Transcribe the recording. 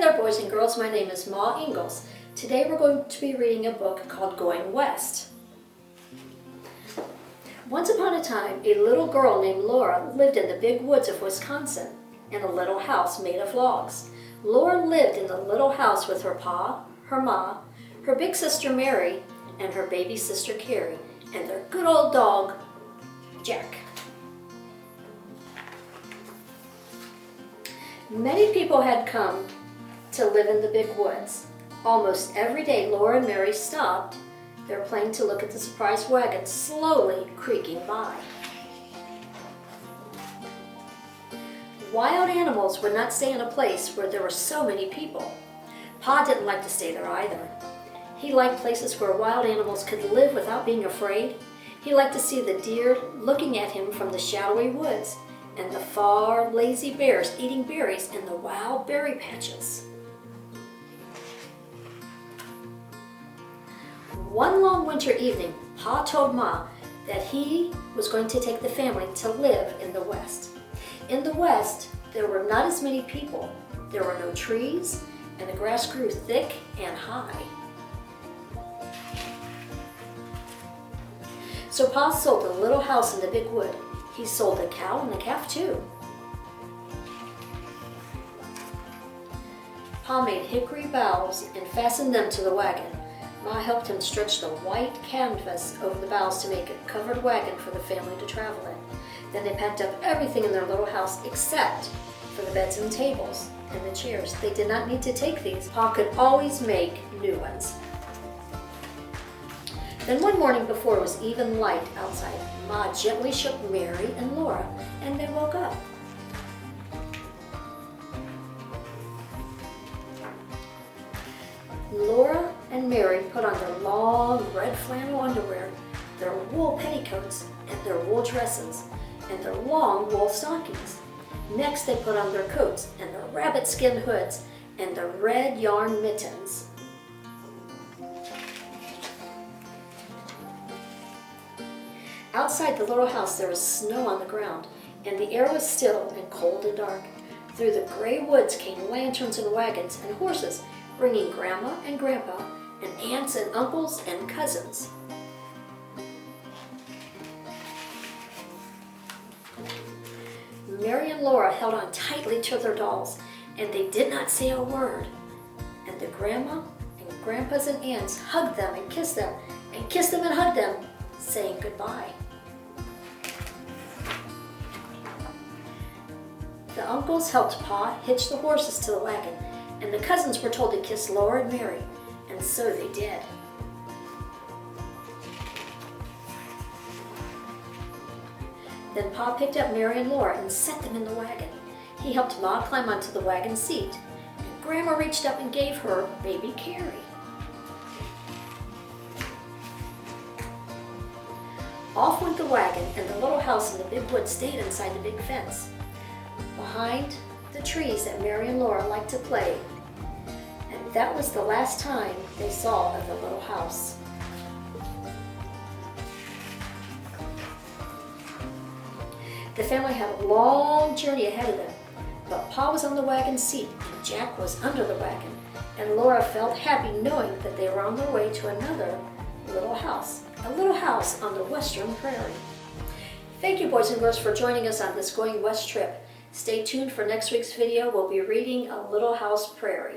there, boys and girls. My name is Ma Ingalls. Today we're going to be reading a book called Going West. Once upon a time, a little girl named Laura lived in the big woods of Wisconsin in a little house made of logs. Laura lived in the little house with her pa, her ma, her big sister Mary, and her baby sister Carrie, and their good old dog, Jack. Many people had come to live in the big woods. Almost every day, Laura and Mary stopped their plane to look at the surprise wagon slowly creaking by. Wild animals would not stay in a place where there were so many people. Pa didn't like to stay there either. He liked places where wild animals could live without being afraid. He liked to see the deer looking at him from the shadowy woods, and the far, lazy bears eating berries in the wild berry patches. One long winter evening, Pa told Ma that he was going to take the family to live in the West. In the West, there were not as many people, there were no trees, and the grass grew thick and high. So Pa sold the little house in the big wood. He sold the cow and the calf too. Pa made hickory boughs and fastened them to the wagon. Ma helped him stretch the white canvas over the boughs to make a covered wagon for the family to travel in. Then they packed up everything in their little house except for the beds and tables and the chairs. They did not need to take these. Pa could always make new ones. Then one morning before it was even light outside, Ma gently shook Mary and Laura, and they woke up. Laura and Mary put on their long red flannel underwear, their wool petticoats, and their wool dresses, and their long wool stockings. Next they put on their coats and their rabbit skin hoods and their red yarn mittens. Outside the little house there was snow on the ground, and the air was still and cold and dark. Through the gray woods came lanterns and wagons and horses, bringing Grandma and Grandpa and aunts and uncles and cousins. Mary and Laura held on tightly to their dolls, and they did not say a word. And the Grandma and Grandpas and aunts hugged them and kissed them and hugged them, saying goodbye. The uncles helped Pa hitch the horses to the wagon, and the cousins were told to kiss Laura and Mary, and so they did. Then Pa picked up Mary and Laura and set them in the wagon. He helped Ma climb onto the wagon seat, and Grandma reached up and gave her baby Carrie. Off went the wagon, and the little house in the big wood stayed inside the big fence, behind the trees that Mary and Laura liked to play. And that was the last time they saw of the little house. The family had a long journey ahead of them, but Pa was on the wagon seat and Jack was under the wagon, and Laura felt happy knowing that they were on their way to another little house, a little house on the western prairie. Thank you, boys and girls, for joining us on this Going West trip. Stay tuned for next week's video. We'll be reading A Little House Prairie.